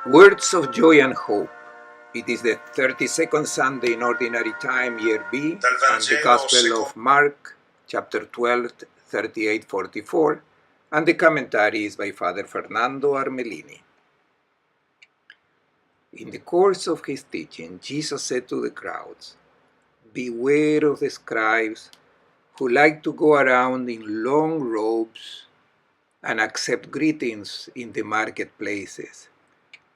Words of Joy and Hope. It is the 32nd Sunday in Ordinary Time, Year B, and the Gospel of Mark, chapter 12, 38-44, and the commentary is by Father Fernando Armelini. In the course of his teaching, Jesus said to the crowds, "Beware of the scribes who like to go around in long robes and accept greetings in the marketplaces,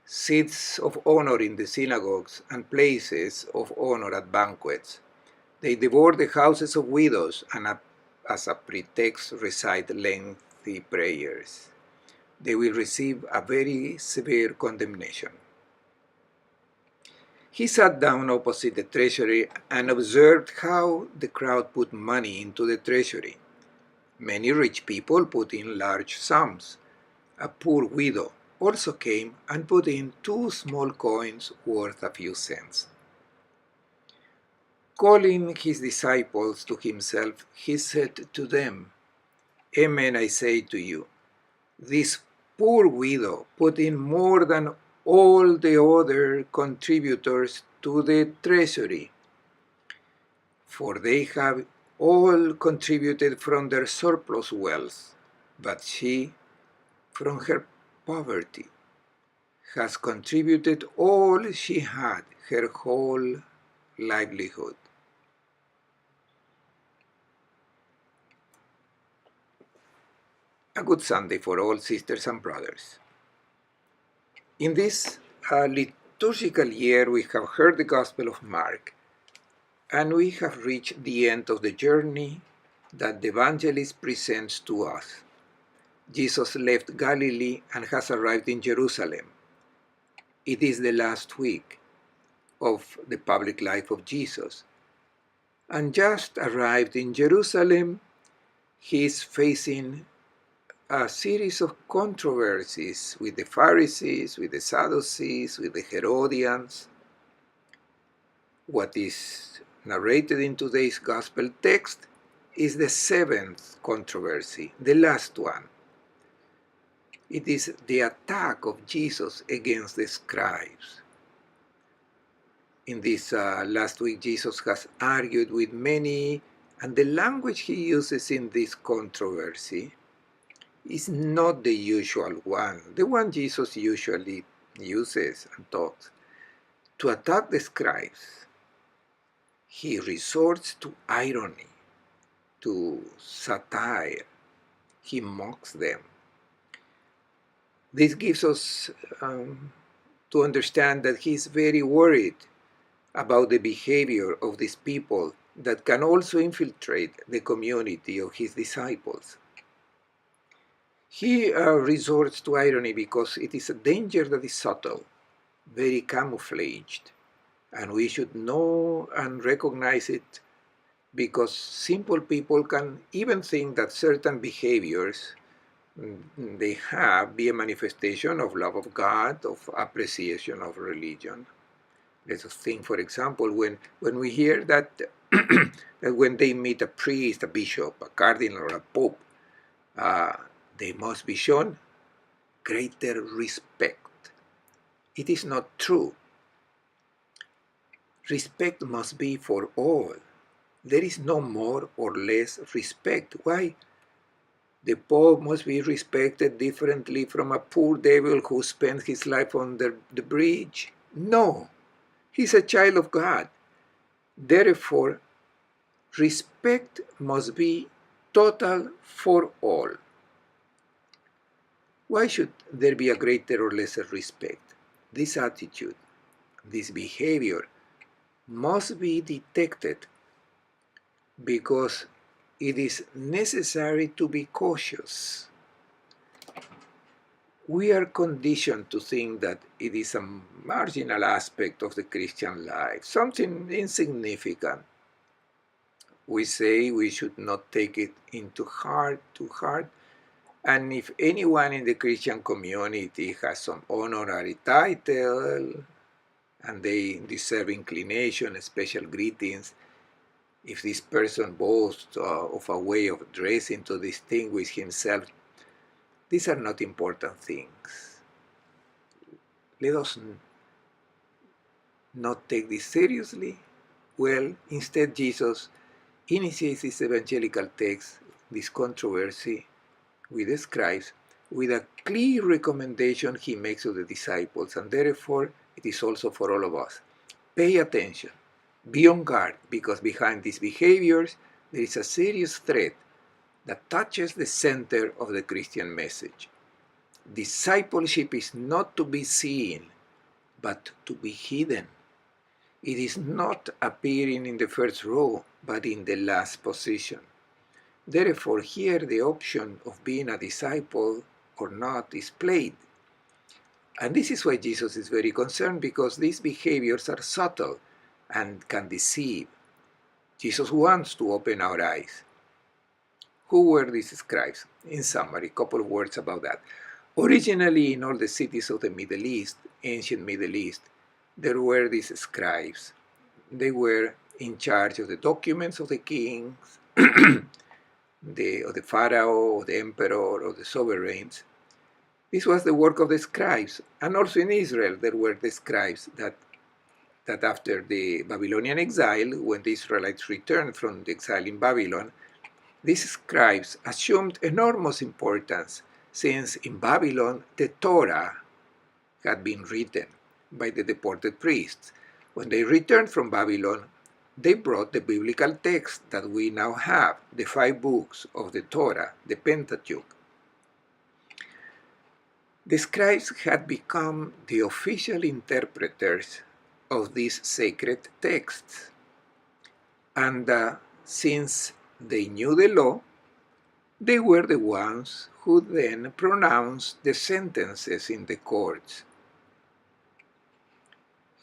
seats of honor in the synagogues, and places of honor at banquets. They devour the houses of widows and as a pretext recite lengthy prayers. They will receive a very severe condemnation." He sat down opposite the treasury and observed how the crowd put money into the treasury. Many rich people put in large sums. A poor widow also came and put in 2 small coins worth a few cents. Calling his disciples to himself, he said to them, "Amen, I say to you, this poor widow put in more than all the other contributors to the treasury, for they have all contributed from their surplus wealth, but she, from her poverty, has contributed all she had, her whole livelihood." A good Sunday for all sisters and brothers. In this liturgical year, we have heard the Gospel of Mark, and we have reached the end of the journey that the evangelist presents to us. Jesus left Galilee and has arrived in Jerusalem. It is the last week of the public life of Jesus. And just arrived in Jerusalem, he is facing a series of controversies with the Pharisees, with the Sadducees, with the Herodians. What is narrated in today's Gospel text is the 7th controversy, the last one. It is the attack of Jesus against the scribes. In this last week, Jesus has argued with many, and the language he uses in this controversy is not the usual one, the one Jesus usually uses and talks. To attack the scribes, he resorts to irony, to satire. He mocks them. This gives us to understand that he is very worried about the behavior of these people that can also infiltrate the community of his disciples. He resorts to irony because it is a danger that is subtle, very camouflaged, and we should know and recognize it, because simple people can even think that certain behaviors they have be a manifestation of love of God, of appreciation of religion. Let us think, for example, when we hear that, that when they meet a priest, a bishop, a cardinal, or a pope, they must be shown greater respect. It is not true. Respect must be for all. There is no more or less respect. Why? The Pope must be respected differently from a poor devil who spent his life under the bridge? No. He's a child of God. Therefore, respect must be total for all. Why should there be a greater or lesser respect? This attitude, this behavior, must be detected because it is necessary to be cautious. We are conditioned to think that it is a marginal aspect of the Christian life, something insignificant. We say we should not take it too hard, and if anyone in the Christian community has some honorary title and they deserve inclination, special greetings, if this person boasts of a way of dressing to distinguish himself, these are not important things. let us not take this seriously. Well, instead Jesus initiates this evangelical text, this controversy with the scribes, with a clear recommendation he makes to the disciples, and therefore it is also for all of us. Pay attention, be on guard, because behind these behaviors there is a serious threat that touches the center of the Christian message. Discipleship is not to be seen, but to be hidden. It is not appearing in the first row, but in the last position. Therefore, here the option of being a disciple or not is played. And this is why Jesus is very concerned, because these behaviors are subtle and can deceive. Jesus wants to open our eyes. Who were these scribes? In summary, a couple of words about that. Originally, in all the cities of the Middle East, ancient Middle East, there were these scribes. They were in charge of the documents of the kings, of the pharaoh, of the emperor, of the sovereigns. This was the work of the scribes. And also in Israel, there were the scribes that after the Babylonian exile, when the Israelites returned from the exile in Babylon, these scribes assumed enormous importance, since in Babylon the Torah had been written by the deported priests. When they returned from Babylon, they brought the biblical text that we now have, the 5 books of the Torah, the Pentateuch. The scribes had become the official interpreters of these sacred texts. And since they knew the law, they were the ones who then pronounced the sentences in the courts.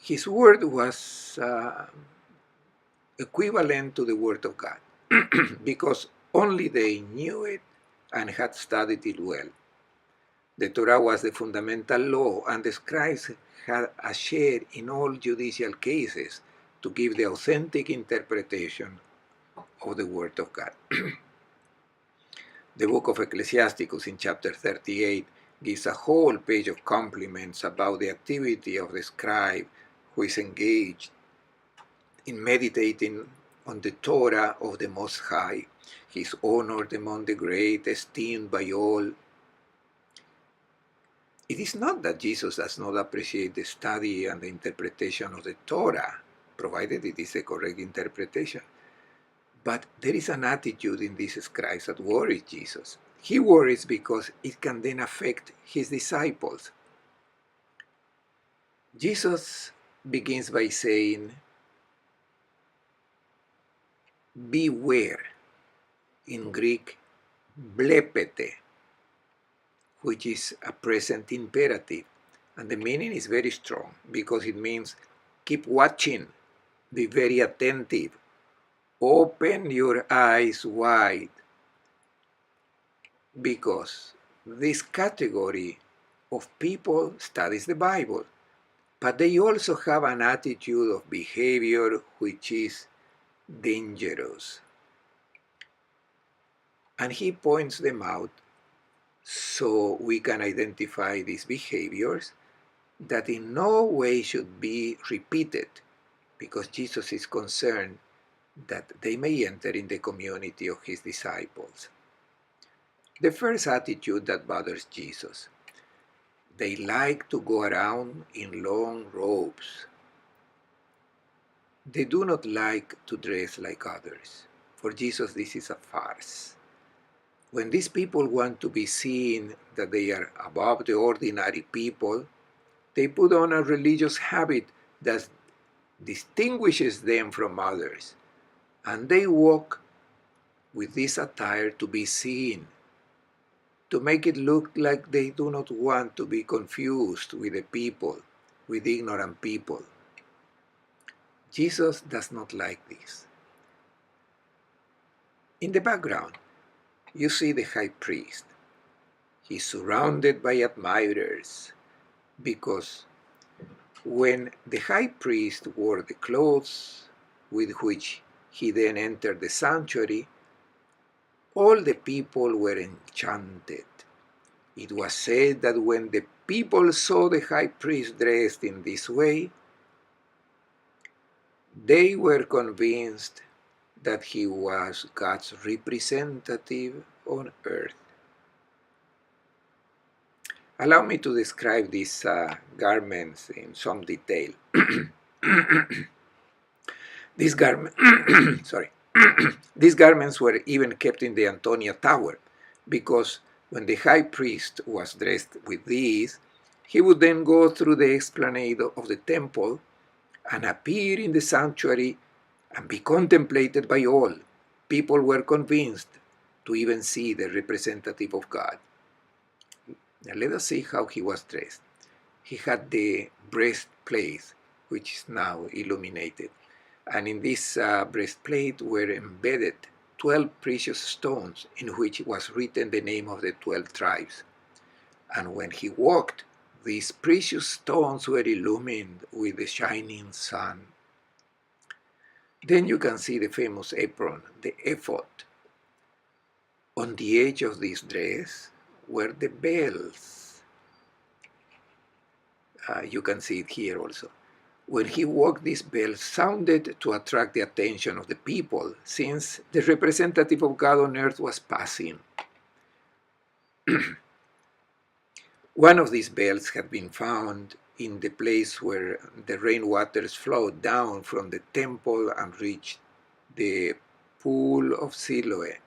His word was equivalent to the word of God, because only they knew it and had studied it well. The Torah was the fundamental law, and the scribes had a share in all judicial cases to give the authentic interpretation of the Word of God. The book of Ecclesiasticus in chapter 38 gives a whole page of compliments about the activity of the scribe who is engaged in meditating on the Torah of the Most High. He is honored among the great, esteemed by all. It is not that Jesus does not appreciate the study and the interpretation of the Torah, provided it is a correct interpretation. But there is an attitude in these scribes that worries Jesus. He worries because it can then affect his disciples. Jesus begins by saying, beware, in Greek, blepete, which is a present imperative. And the meaning is very strong because it means keep watching, be very attentive, open your eyes wide. Because this category of people studies the Bible, but they also have an attitude of behavior which is dangerous. And he points them out so we can identify these behaviors that in no way should be repeated, because Jesus is concerned that they may enter in the community of his disciples. The first attitude that bothers Jesus: they like to go around in long robes. They do not like to dress like others. For Jesus, this is a farce. When these people want to be seen that they are above the ordinary people, they put on a religious habit that distinguishes them from others, and they walk with this attire to be seen, to make it look like they do not want to be confused with the people, with ignorant people. Jesus does not like this. In the background, you see the high priest. He's surrounded by admirers, because when the high priest wore the clothes with which he then entered the sanctuary, all the people were enchanted. It was said that when the people saw the high priest dressed in this way, they were convinced that he was God's representative on earth. Allow me to describe these garments in some detail. These garments, sorry, these garments were even kept in the Antonia Tower, because when the high priest was dressed with these, he would then go through the esplanade of the temple and appear in the sanctuary and be contemplated by all. People were convinced to even see the representative of God. Now let us see how he was dressed. He had the breastplate, which is now illuminated. And in this breastplate were embedded 12 precious stones in which was written the name of the 12 tribes. And when he walked, these precious stones were illumined with the shining sun. Then you can see the famous apron, the ephod. On the edge of this dress were the bells. You can see it here also. When he walked, these bells sounded to attract the attention of the people, since the representative of God on earth was passing. One of these bells had been found in the place where the rainwaters flowed down from the temple and reached the pool of Siloe.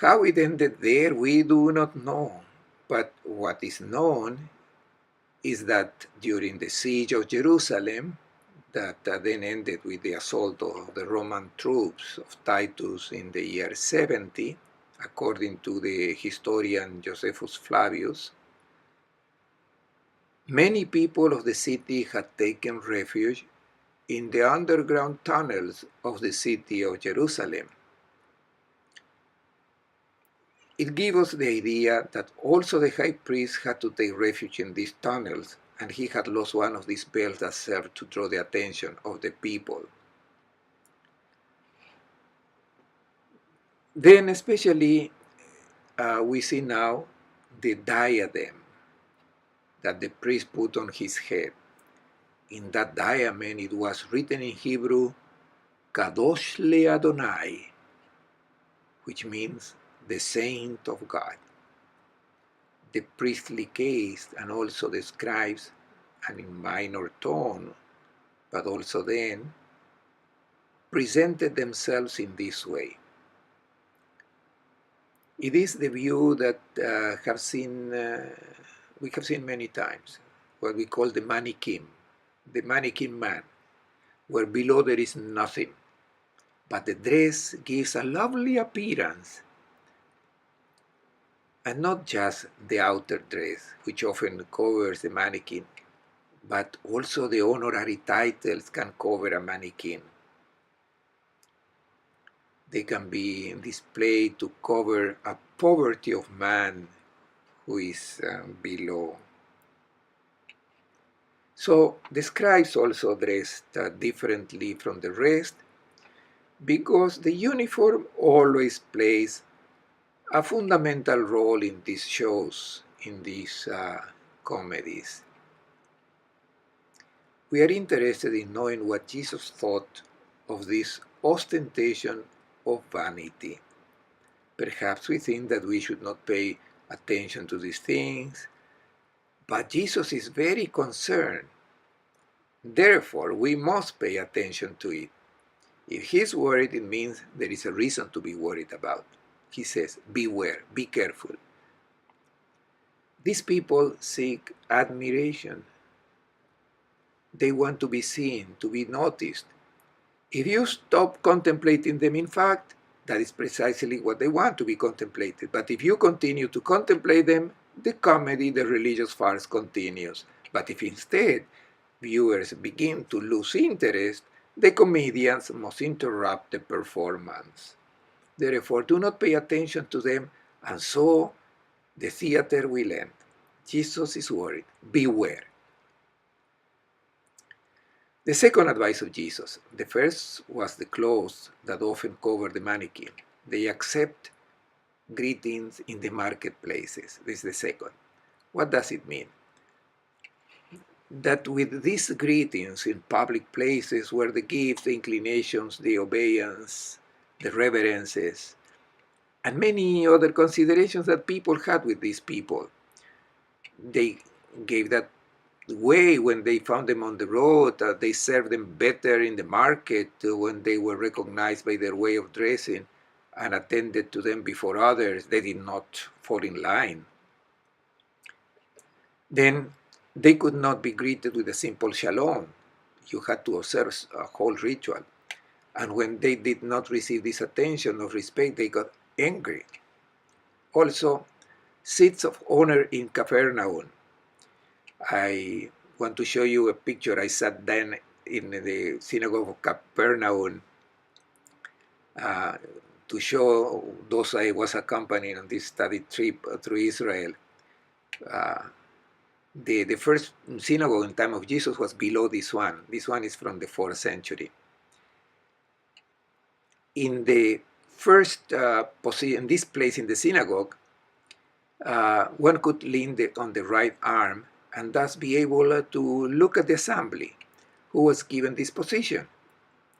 How it ended there, we do not know, but what is known is that during the siege of Jerusalem, that then ended with the assault of the Roman troops of Titus in the year 70, according to the historian Josephus Flavius, many people of the city had taken refuge in the underground tunnels of the city of Jerusalem. It gives us the idea that also the high priest had to take refuge in these tunnels, and he had lost one of these bells that served to draw the attention of the people. Then especially we see now the diadem that the priest put on his head. In that diadem it was written in Hebrew, Kadosh le Adonai, which means the saint of God. The priestly case and also the scribes, and in minor tone, but also then, presented themselves in this way. It is the view that we have seen many times, what we call the mannequin man, where below there is nothing, but the dress gives a lovely appearance. And not just the outer dress, which often covers the mannequin, but also the honorary titles can cover a mannequin. They can be displayed to cover a poverty of man who is below. So the scribes also dressed differently from the rest, because the uniform always plays a fundamental role in these shows, in these comedies. We are interested in knowing what Jesus thought of this ostentation of vanity. Perhaps we think that we should not pay attention to these things, but Jesus is very concerned. Therefore, we must pay attention to it. If he's worried, it means there is a reason to be worried about. He says, beware, be careful. These people seek admiration. They want to be seen, to be noticed. If you stop contemplating them, in fact, that is precisely what they want, to be contemplated. But if you continue to contemplate them, the comedy, the religious farce continues. But if instead viewers begin to lose interest, the comedians must interrupt the performance. Therefore, do not pay attention to them, and so the theater will end. Jesus is worried. Beware. The second advice of Jesus, the first was the clothes that often cover the mannequin. They accept greetings in the marketplaces. This is the second. What does it mean? That with these greetings in public places where the gifts, the inclinations, the obeisance, the reverences, and many other considerations that people had with these people, they gave that way when they found them on the road, they served them better in the market when they were recognized by their way of dressing and attended to them before others. They did not fall in line. Then they could not be greeted with a simple shalom. You had to observe a whole ritual. And when they did not receive this attention of respect, they got angry. Also, seats of honor in Capernaum. I want to show you a picture. I sat then in the synagogue of Capernaum to show those I was accompanying on this study trip through Israel. The first synagogue in time of Jesus was below this one. This one is from the 4th century. In the first position, this place in the synagogue, one could lean on the right arm and thus be able to look at the assembly who was given this position.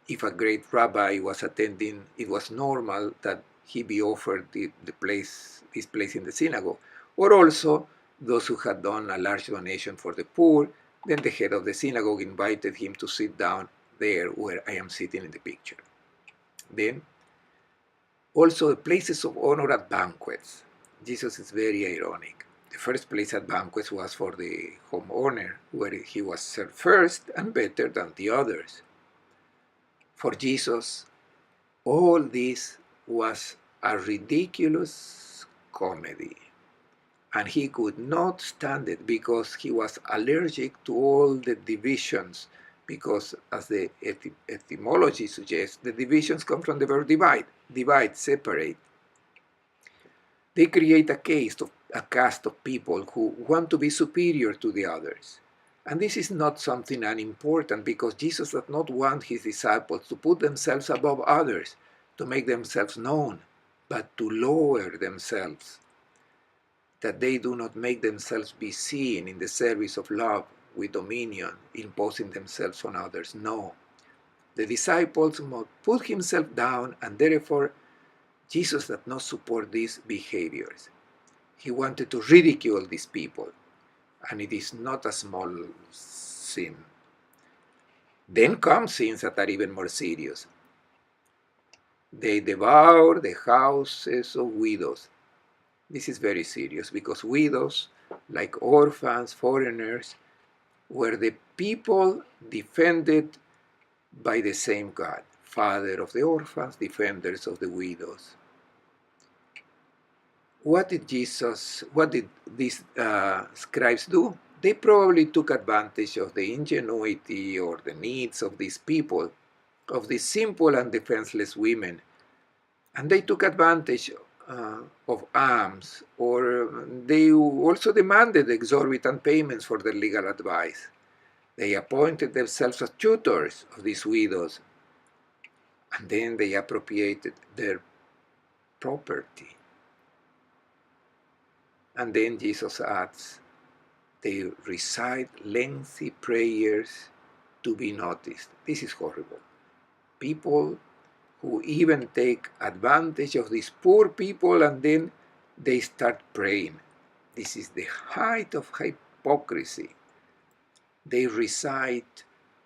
If a great rabbi was attending, it was normal that he be offered this place in the synagogue. Or also, those who had done a large donation for the poor, then the head of the synagogue invited him to sit down there where I am sitting in the picture. Then, also the places of honor at banquets. Jesus is very ironic. The first place at banquets was for the homeowner, where he was served first and better than the others. For Jesus, all this was a ridiculous comedy, and he could not stand it because he was allergic to all the divisions, because as the etymology suggests, the divisions come from the verb divide, separate. They create a caste of people who want to be superior to the others. And this is not something unimportant, because Jesus does not want his disciples to put themselves above others, to make themselves known, but to lower themselves, that they do not make themselves be seen in the service of love with dominion, imposing themselves on others. No. The disciples must put himself down, and therefore Jesus does not support these behaviors. He wanted to ridicule these people, and it is not a small sin. Then come sins that are even more serious. They devour the houses of widows. This is very serious, because widows, like orphans, foreigners, were the people defended by the same God, Father of the orphans, defenders of the widows. What did these scribes do? They probably took advantage of the ingenuity or the needs of these people, of these simple and defenseless women. And they took advantage of alms, or they also demanded exorbitant payments for their legal advice. They appointed themselves as tutors of these widows, and then they appropriated their property. And then Jesus adds, they recite lengthy prayers to be noticed. This is horrible. People who even take advantage of these poor people, and then they start praying. This is the height of hypocrisy. They recite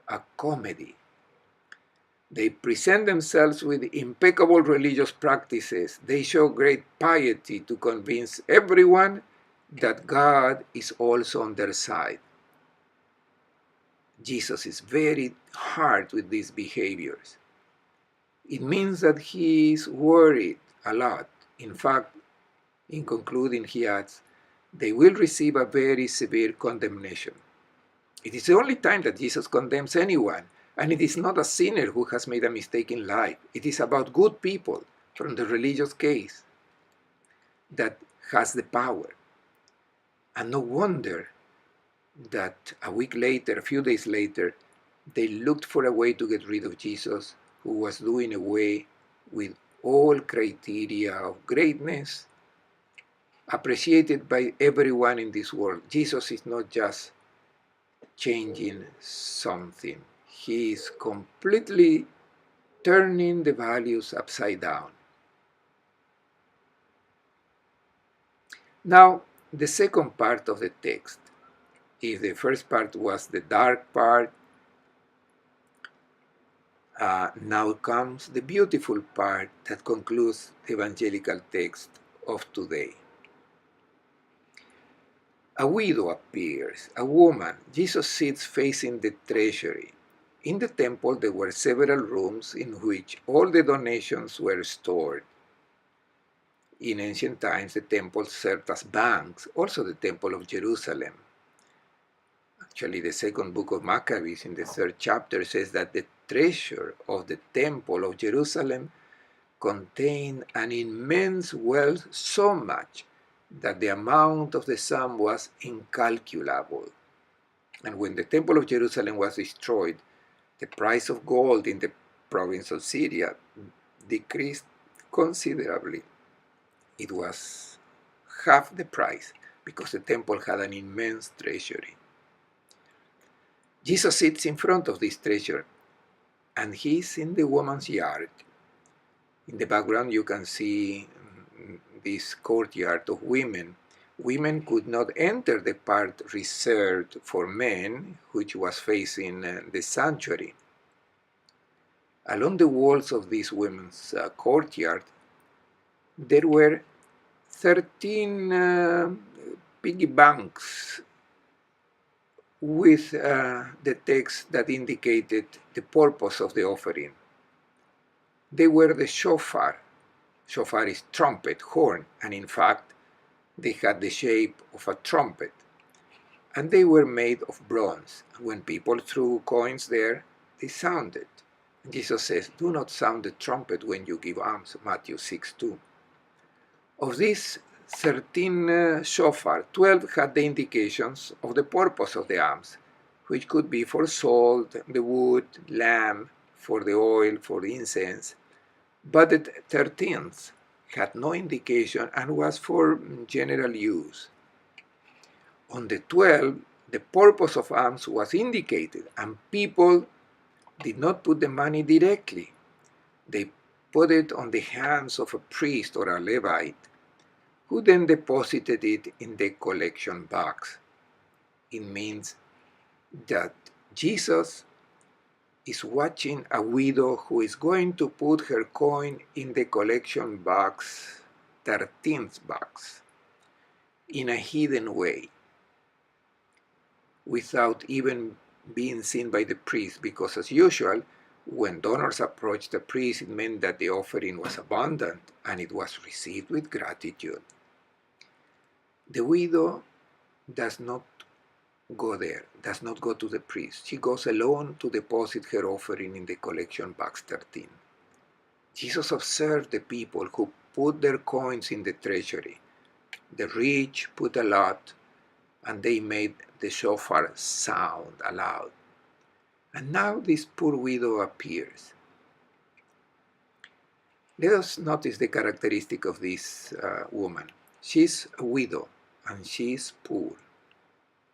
a comedy. They present themselves with impeccable religious practices. They show great piety to convince everyone that God is also on their side. Jesus is very hard with these behaviors. It means that he is worried a lot. In fact, in concluding, he adds, they will receive a very severe condemnation. It is the only time that Jesus condemns anyone, and it is not a sinner who has made a mistake in life. It is about good people from the religious case that has the power. And no wonder that a week later, a few days later, they looked for a way to get rid of Jesus, who was doing away with all criteria of greatness, appreciated by everyone in this world. Jesus is not just changing something. He is completely turning the values upside down. Now, the second part of the text. If the first part was the dark part, now comes the beautiful part that concludes the evangelical text of today. A widow appears, a woman. Jesus sits facing the treasury. In the temple there were several rooms in which all the donations were stored. In ancient times the temple served as banks, also the temple of Jerusalem. Actually, the second book of Maccabees in the 3rd chapter says that the treasure of the temple of Jerusalem contained an immense wealth, so much that the amount of the sum was incalculable. And when the temple of Jerusalem was destroyed, the price of gold in the province of Syria decreased considerably. It was half the price because the temple had an immense treasury. Jesus sits in front of this treasure, and he's in the woman's yard. In the background you can see this courtyard of women. Women could not enter the part reserved for men, which was facing the sanctuary. Along the walls of this women's courtyard, there were 13 piggy banks with the text that indicated the purpose of the offering. They were the shofar. Shofar is trumpet, horn, and in fact, they had the shape of a trumpet. And they were made of bronze. When people threw coins there, they sounded. Jesus says, do not sound the trumpet when you give alms, Matthew 6:2. Of these 13 shofar, 12 had the indications of the purpose of the alms, which could be for salt, the wood, lamb, for the oil, for the incense. But the 13th had no indication and was for general use. On the 12, the purpose of alms was indicated, and people did not put the money directly. They put it on the hands of a priest or a Levite, who then deposited it in the collection box. It means that Jesus is watching a widow who is going to put her coin in the collection box, 13th box, in a hidden way, without even being seen by the priest, because as usual, when donors approached the priest, it meant that the offering was abundant and it was received with gratitude. The widow does not go there, does not go to the priest. She goes alone to deposit her offering in the collection box 13. Jesus observed the people who put their coins in the treasury. The rich put a lot, and they made the shofar sound aloud. And now this poor widow appears. Let us notice the characteristic of this woman. She's a widow, and she's poor,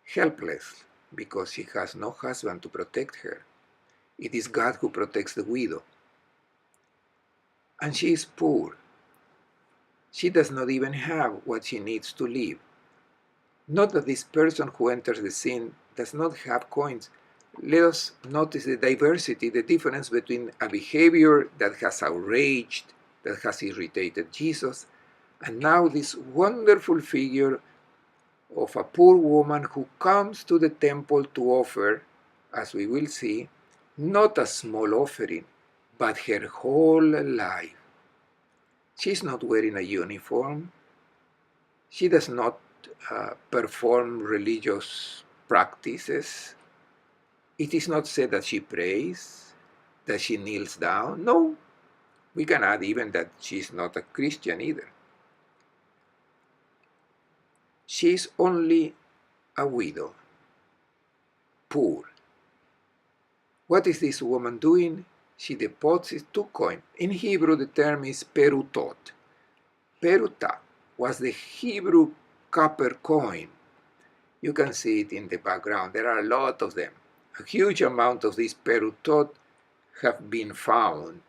helpless, because she has no husband to protect her. It is God who protects the widow. And she is poor. She does not even have what she needs to live. Not that this person who enters the scene does not have coins. Let us notice the diversity, the difference between a behavior that has outraged, that has irritated Jesus, and now this wonderful figure of a poor woman who comes to the temple to offer, as we will see, not a small offering, but her whole life. She's not wearing a uniform. She does not perform religious practices. It is not said that she prays, that she kneels down. No, we can add even that she's not a Christian either. She is only a widow, poor. What is this woman doing? she deposits 2 coins. In Hebrew, the term is perutot. Peruta was the Hebrew copper coin. You can see it in the background. There are a lot of them. A huge amount of these perutot have been found.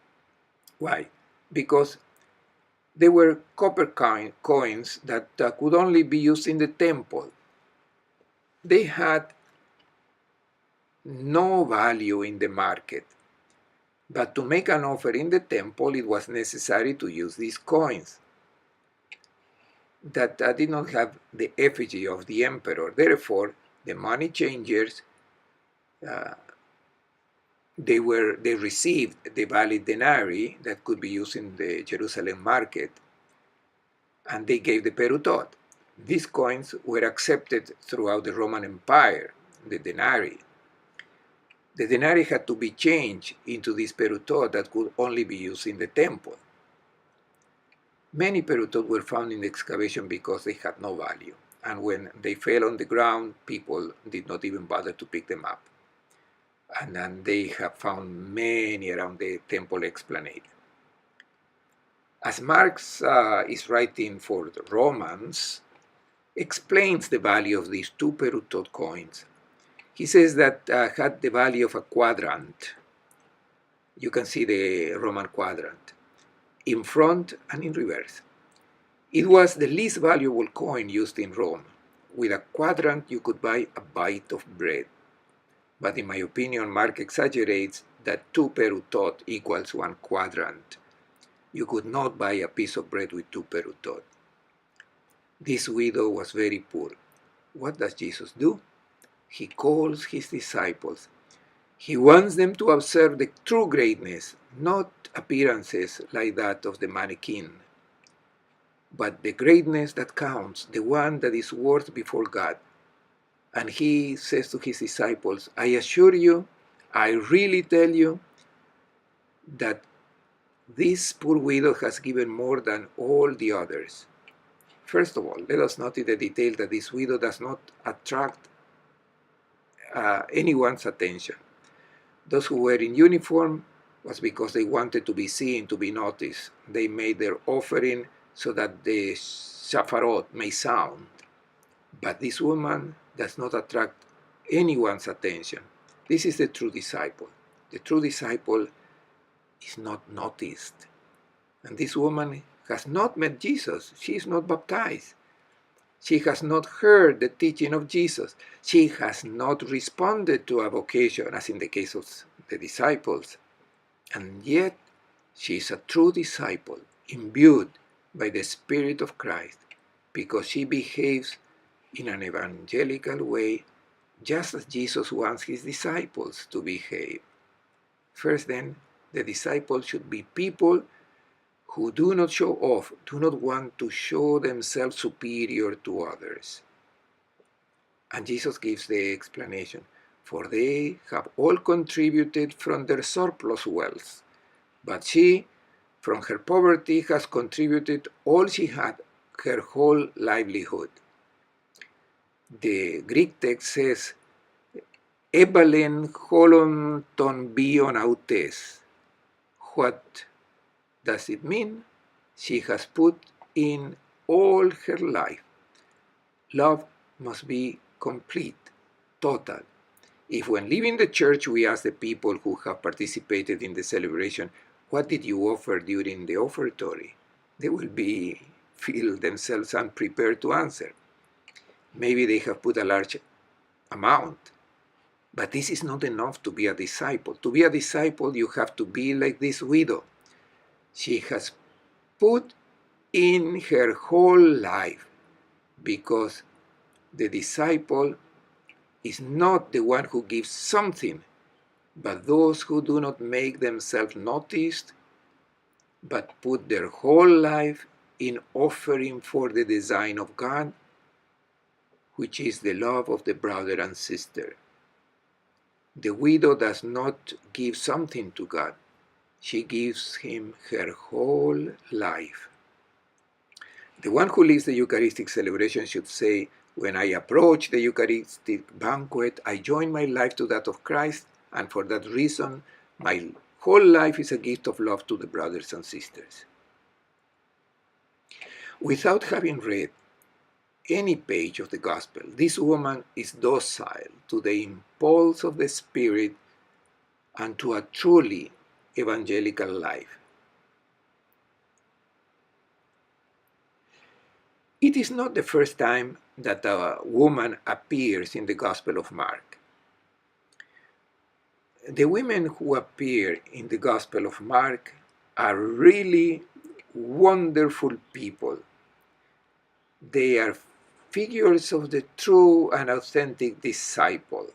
Why? Because they were copper coins that could only be used in the temple. They had no value in the market. But to make an offer in the temple, it was necessary to use these coins that did not have the effigy of the emperor. Therefore, the money changers, they received the valid denarii that could be used in the Jerusalem market, and they gave the perutot. These coins were accepted throughout the Roman Empire, the denarii. The denarii had to be changed into this perutot that could only be used in the temple. Many perutot were found in the excavation because they had no value, and when they fell on the ground, people did not even bother to pick them up. And then they have found many around the temple esplanade. As Marx is writing for the Romans, explains the value of these 2 perutot coins. He says that had the value of a quadrant. You can see the Roman quadrant in front and in reverse. It was the least valuable coin used in Rome. With a quadrant, you could buy a bite of bread. But in my opinion, Marx exaggerates that 2 perutot equals 1 quadrant. You could not buy a piece of bread with 2 perutot. This widow was very poor. What does Jesus do? He calls his disciples. He wants them to observe the true greatness, not appearances like that of the mannequin, but the greatness that counts, the one that is worth before God. And he says to his disciples, I assure you, I really tell you, that this poor widow has given more than all the others. First of all, let us note in the detail that this widow does not attract anyone's attention. Those who were in uniform was because they wanted to be seen, to be noticed. They made their offering so that the shafarot may sound. But this woman does not attract anyone's attention. This is the true disciple. The true disciple is not noticed. And this woman has not met Jesus. She is not baptized. She has not heard the teaching of Jesus. She has not responded to a vocation, as in the case of the disciples. And yet, she is a true disciple, imbued by the Spirit of Christ, because she behaves in an evangelical way, just as Jesus wants his disciples to behave. First then, the disciples should be people who do not show off, do not want to show themselves superior to others. And Jesus gives the explanation, for they have all contributed from their surplus wealth, but she, from her poverty, has contributed all she had, her whole livelihood. The Greek text says, Ebalen holon ton bion autes. What does it mean? She has put in all her life. Love must be complete, total. If when leaving the church we ask the people who have participated in the celebration, what did you offer during the offertory? They will feel themselves unprepared to answer. Maybe they have put a large amount. But this is not enough to be a disciple. To be a disciple, you have to be like this widow. She has put in her whole life, because the disciple is not the one who gives something, but those who do not make themselves noticed, but put their whole life in offering for the design of God, which is the love of the brother and sister. The widow does not give something to God. She gives him her whole life. The one who leads the Eucharistic celebration should say, when I approach the Eucharistic banquet, I join my life to that of Christ, and for that reason, my whole life is a gift of love to the brothers and sisters. Without having read any page of the Gospel, this woman is docile to the impulse of the Spirit and to a truly evangelical life. It is not the first time that a woman appears in the Gospel of Mark. The women who appear in the Gospel of Mark are really wonderful people. They are figures of the true and authentic disciple.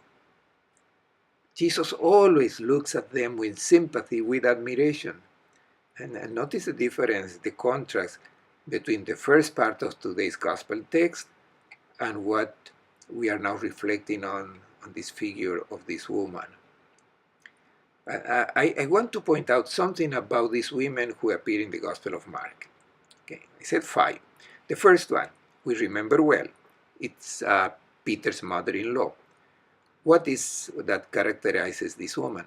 Jesus always looks at them with sympathy, with admiration. And notice the difference, the contrast between the first part of today's Gospel text and what we are now reflecting on this figure of this woman. I want to point out something about these women who appear in the Gospel of Mark. Okay, I said 5. The first one, we remember well. It's Peter's mother-in-law. What is that characterizes this woman?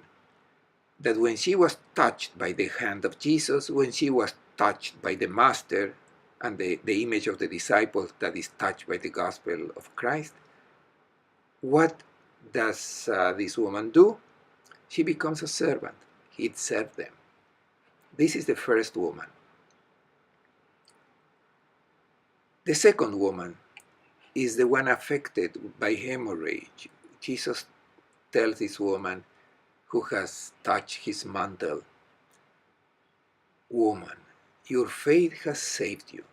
That when she was touched by the hand of Jesus, when she was touched by the Master and the image of the disciples that is touched by the gospel of Christ, what does this woman do? She becomes a servant. He served them. This is the first woman. The second woman is the one affected by hemorrhage. Jesus tells this woman who has touched his mantle, "Woman, your faith has saved you."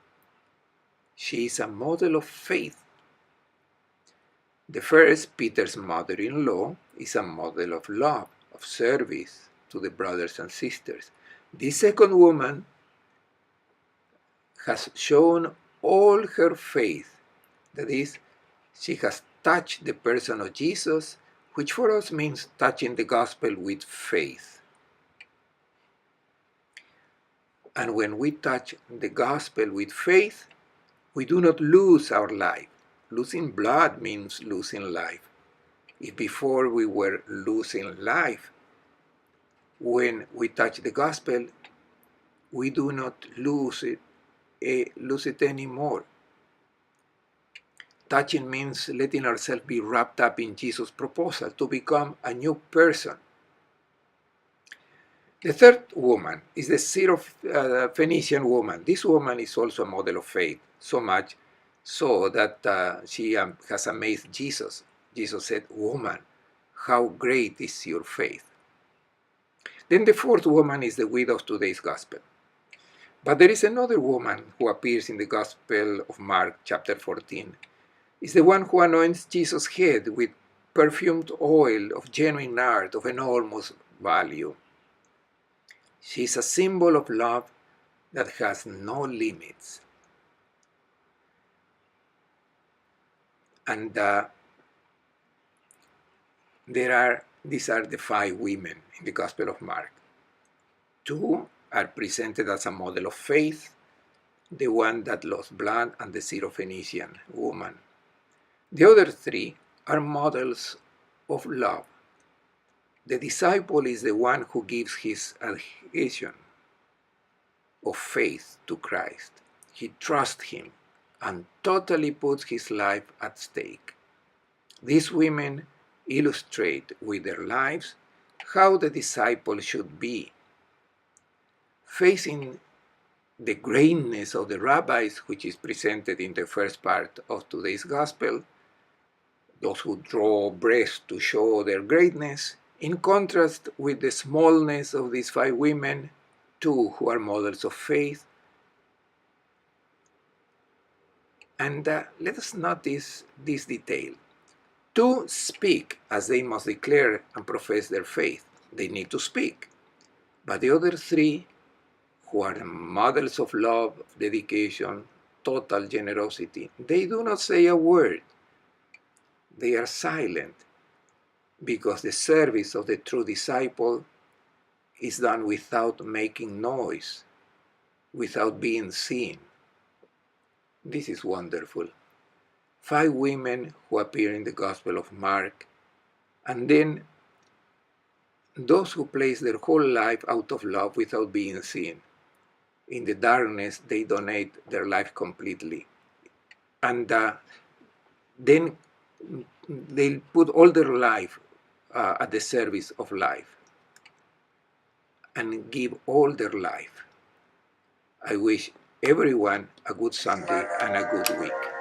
She is a model of faith. The first, Peter's mother-in-law, is a model of love, of service to the brothers and sisters. The second woman has shown all her faith. That is, she has touched the person of Jesus, which for us means touching the gospel with faith. And when we touch the gospel with faith, we do not lose our life. Losing blood means losing life. If before we were losing life, when we touch the gospel, we do not lose it anymore. Touching means letting ourselves be wrapped up in Jesus' proposal to become a new person. The third woman is the Syrophoenician woman. This woman is also a model of faith, so much so that she has amazed Jesus. Jesus said, "Woman, how great is your faith." Then the fourth woman is the widow of today's gospel. But there is another woman who appears in the Gospel of Mark, chapter 14. It's the one who anoints Jesus' head with perfumed oil of genuine nard of enormous value. She is a symbol of love that has no limits. And these are the 5 women in the Gospel of Mark. 2 are presented as a model of faith, the one that lost blood and the Syrophoenician woman. The other 3 are models of love. The disciple is the one who gives his adhesion of faith to Christ. He trusts him and totally puts his life at stake. These women illustrate with their lives how the disciple should be, facing the greatness of the rabbis, which is presented in the first part of today's gospel, those who draw breath to show their greatness, in contrast with the smallness of these 5 women, 2 who are models of faith. And let us notice this detail. 2 speak as they must declare and profess their faith. They need to speak. But the other 3, who are models of love, dedication, total generosity, they do not say a word. They are silent, because the service of the true disciple is done without making noise, without being seen. This is wonderful. 5 women who appear in the Gospel of Mark, and then those who place their whole life out of love without being seen. In the darkness, they donate their life completely. And then they'll put all their life at the service of life and give all their life. I wish everyone a good Sunday and a good week.